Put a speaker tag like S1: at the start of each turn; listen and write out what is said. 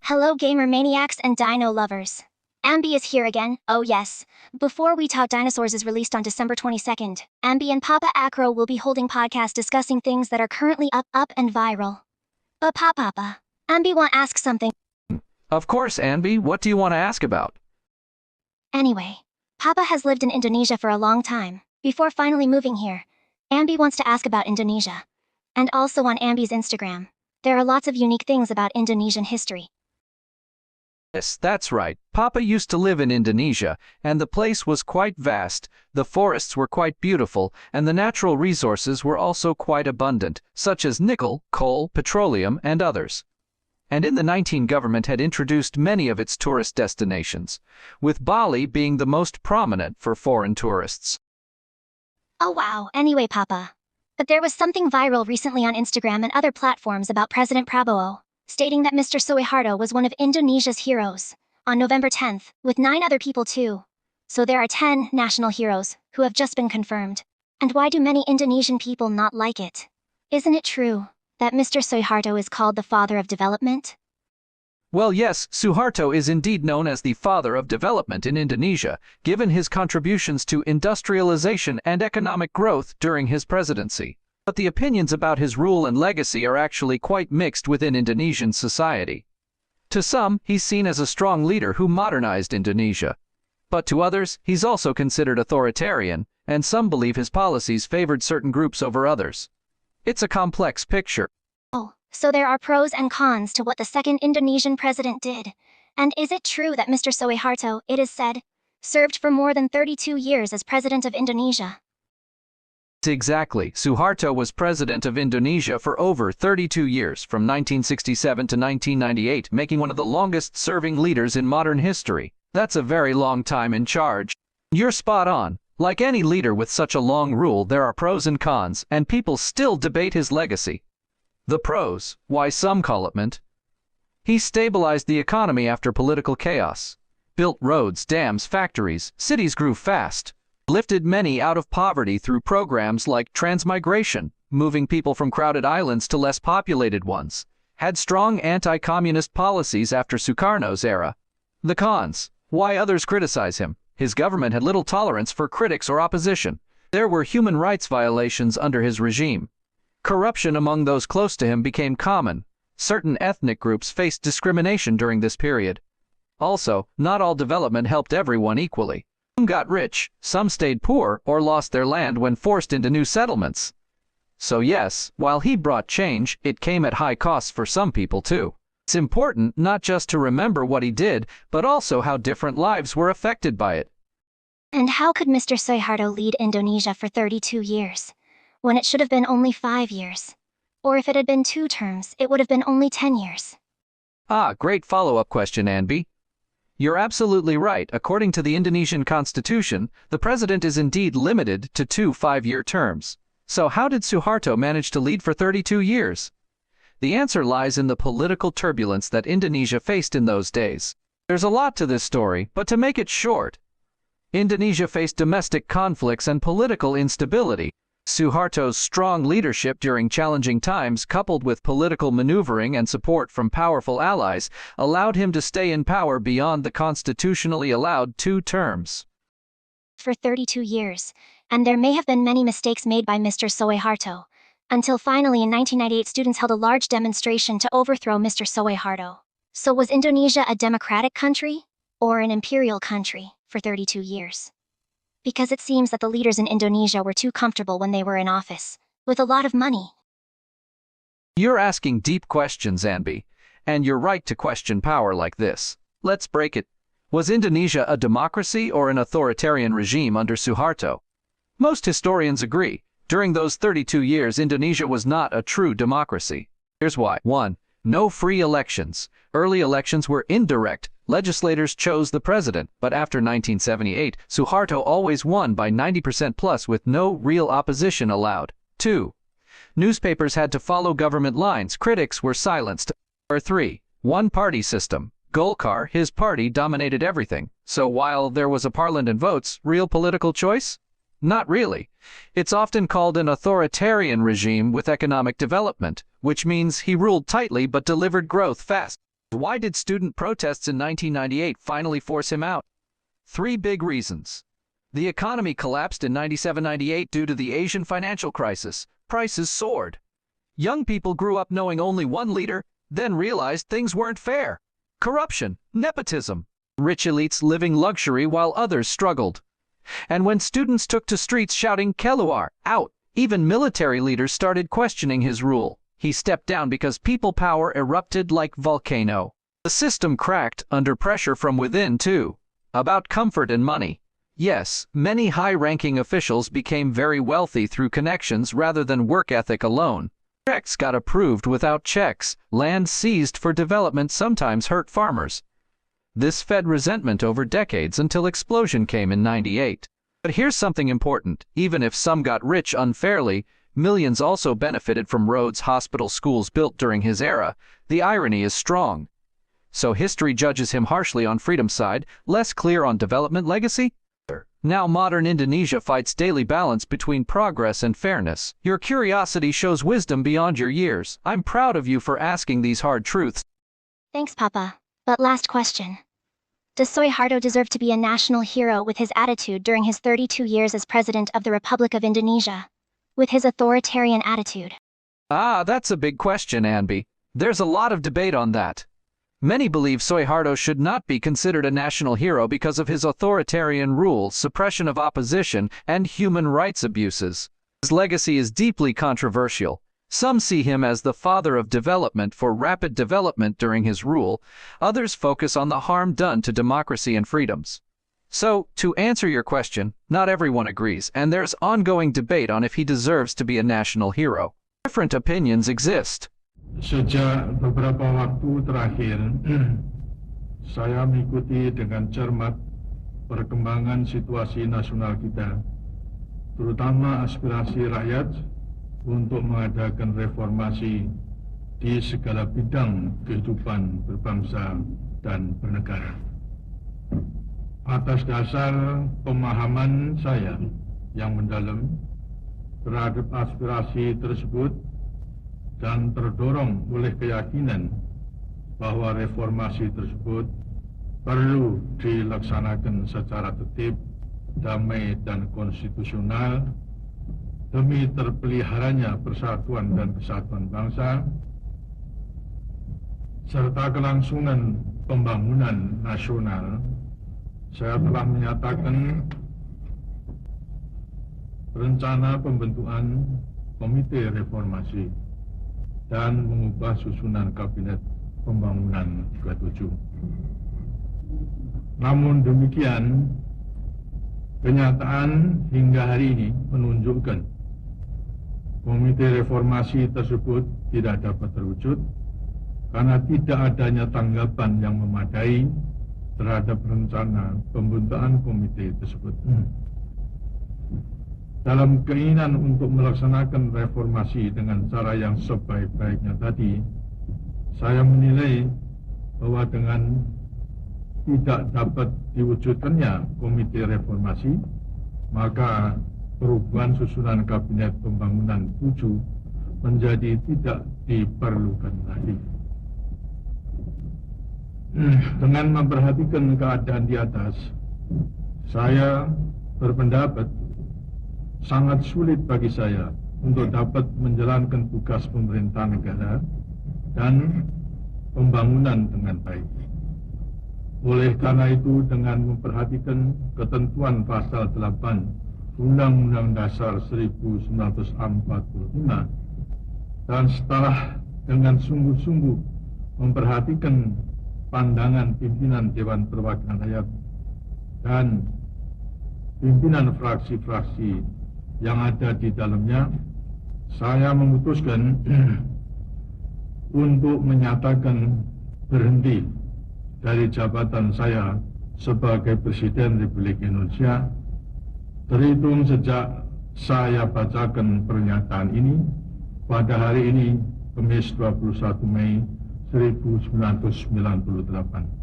S1: Hello gamer maniacs and dino lovers. Ambi is here again, oh yes. Before We Talk Dinosaurs is released on December 22nd, Ambi and Papa Acro will be holding podcasts discussing things that are currently up and viral. But Papa, Ambi want to ask something.
S2: Of course, Ambi, what do you want to ask about?
S1: Anyway, Papa has lived in Indonesia for a long time, before finally moving here. Ambi wants to ask about Indonesia. And also on Ambi's Instagram, there are lots of unique things about Indonesian history.
S2: Yes, that's right. Papa used to live in Indonesia, and the place was quite vast, the forests were quite beautiful, and the natural resources were also quite abundant, such as nickel, coal, petroleum, and others. And in the 19th government had introduced many of its tourist destinations, with Bali being the most prominent for foreign tourists.
S1: Oh wow, anyway Papa. But there was something viral recently on Instagram and other platforms about President Prabowo, stating that Mr. Suharto was one of Indonesia's heroes, on November 10th, with 9 other people too. So there are 10 national heroes, who have just been confirmed. And why do many Indonesian people not like it? Isn't it true that Mr. Suharto is called the father of development?
S2: Well, yes, Suharto is indeed known as the father of development in Indonesia, given his contributions to industrialization and economic growth during his presidency. But the opinions about his rule and legacy are actually quite mixed within Indonesian society. To some, he's seen as a strong leader who modernized Indonesia. But to others, he's also considered authoritarian, and some believe his policies favored certain groups over others. It's a complex picture.
S1: Oh, so there are pros and cons to what the second Indonesian president did. And is it true that Mr. Suharto, it is said, served for more than 32 years as president of Indonesia?
S2: Exactly. Suharto was president of Indonesia for over 32 years, from 1967 to 1998, making one of the longest-serving leaders in modern history. That's a very long time in charge. You're spot on. Like any leader with such a long rule, there are pros and cons, and people still debate his legacy. The pros, why some call it mint. He stabilized the economy after political chaos. Built roads, dams, factories, cities grew fast. Lifted many out of poverty through programs like transmigration, moving people from crowded islands to less populated ones. Had strong anti-communist policies after Sukarno's era. The cons, why others criticize him. His government had little tolerance for critics or opposition. There were human rights violations under his regime. Corruption among those close to him became common. Certain ethnic groups faced discrimination during this period. Also, not all development helped everyone equally. Some got rich, some stayed poor or lost their land when forced into new settlements. So yes, while he brought change, it came at high costs for some people too. It's important not just to remember what he did, but also how different lives were affected by it.
S1: And how could Mr. Suharto lead Indonesia for 32 years, when it should have been only 5 years? Or if it had been 2 terms, it would have been only 10 years.
S2: Ah, great follow-up question, Anby. You're absolutely right. According to the Indonesian constitution, the president is indeed limited to 2 5-year terms. So how did Suharto manage to lead for 32 years? The answer lies in the political turbulence that Indonesia faced in those days. There's a lot to this story, but to make it short, Indonesia faced domestic conflicts and political instability. Suharto's strong leadership during challenging times, coupled with political maneuvering and support from powerful allies, allowed him to stay in power beyond the constitutionally allowed 2 terms.
S1: For 32 years, and there may have been many mistakes made by Mr. Suharto, until finally in 1998 students held a large demonstration to overthrow Mr. Suharto. So was Indonesia a democratic country, or an imperial country, for 32 years? Because it seems that the leaders in Indonesia were too comfortable when they were in office, with a lot of money.
S2: You're asking deep questions, Anby, and you're right to question power like this. Let's break it. Was Indonesia a democracy or an authoritarian regime under Suharto? Most historians agree. During those 32 years, Indonesia was not a true democracy. Here's why. 1. No free elections. Early elections were indirect. Legislators chose the president, but after 1978, Suharto always won by 90% plus with no real opposition allowed. 2. Newspapers had to follow government lines. Critics were silenced. Or 3. One-party system. Golkar, his party, dominated everything. So while there was a parliament and votes, real political choice? Not really. It's often called an authoritarian regime with economic development, which means he ruled tightly but delivered growth fast. Why did student protests in 1998 finally force him out? Three big reasons. The economy collapsed in 97-98 due to the Asian financial crisis. Prices soared. Young people grew up knowing only one leader, then realized things weren't fair. Corruption, nepotism, rich elites living luxury while others struggled. And when students took to streets shouting "Keluar, out," even military leaders started questioning his rule. He stepped down because people power erupted like volcano. The system cracked under pressure from within too. About comfort and money. Yes, many high-ranking officials became very wealthy through connections rather than work ethic alone. Checks got approved without checks. Land seized for development sometimes hurt farmers. This fed resentment over decades until explosion came in 98. But here's something important. Even if some got rich unfairly, millions also benefited from roads, hospitals, schools built during his era. The irony is strong. So history judges him harshly on freedom's side, less clear on development legacy? Now modern Indonesia fights daily balance between progress and fairness. Your curiosity shows wisdom beyond your years. I'm proud of you for asking these hard truths.
S1: Thanks, Papa. But last question. Does Suharto deserve to be a national hero with his attitude during his 32 years as President of the Republic of Indonesia? With his authoritarian attitude?
S2: That's a big question, Anby. There's a lot of debate on that. Many believe Suharto should not be considered a national hero because of his authoritarian rule, suppression of opposition, and human rights abuses. His legacy is deeply controversial. Some see him as the father of development for rapid development during his rule. Others focus on the harm done to democracy and freedoms. So, to answer your question, not everyone agrees, and there's ongoing debate on if he deserves to be a national hero. Different opinions exist.
S3: Sejak beberapa waktu terakhir, saya mengikuti dengan cermat perkembangan situasi nasional kita, terutama aspirasi rakyat untuk mengadakan reformasi di segala bidang kehidupan berbangsa dan bernegara. Atas dasar pemahaman saya yang mendalam terhadap aspirasi tersebut, dan terdorong oleh keyakinan bahwa reformasi tersebut perlu dilaksanakan secara tertib, damai, dan konstitusional demi terpeliharanya persatuan dan kesatuan bangsa serta kelangsungan pembangunan nasional. Saya telah menyatakan rencana pembentukan Komite Reformasi dan mengubah susunan Kabinet Pembangunan ke-7. Namun demikian, kenyataan hingga hari ini menunjukkan Komite Reformasi tersebut tidak dapat terwujud karena tidak adanya tanggapan yang memadai terhadap rencana pembentukan komite tersebut. Dalam keinginan untuk melaksanakan reformasi dengan cara yang sebaik-baiknya tadi, saya menilai bahwa dengan tidak dapat diwujudkannya komite reformasi, maka perubahan susunan Kabinet Pembangunan 7 menjadi tidak diperlukan lagi. Dengan memperhatikan keadaan di atas, saya berpendapat sangat sulit bagi saya untuk dapat menjalankan tugas pemerintah negara dan pembangunan dengan baik. Oleh karena itu, dengan memperhatikan ketentuan pasal 8 Undang-Undang Dasar 1945 dan setelah dengan sungguh-sungguh memperhatikan pandangan pimpinan Dewan Perwakilan Rakyat dan pimpinan fraksi-fraksi yang ada di dalamnya, saya memutuskan untuk menyatakan berhenti dari jabatan saya sebagai Presiden Republik Indonesia terhitung sejak saya bacakan pernyataan ini pada hari ini, Kamis 21 Mei 1998.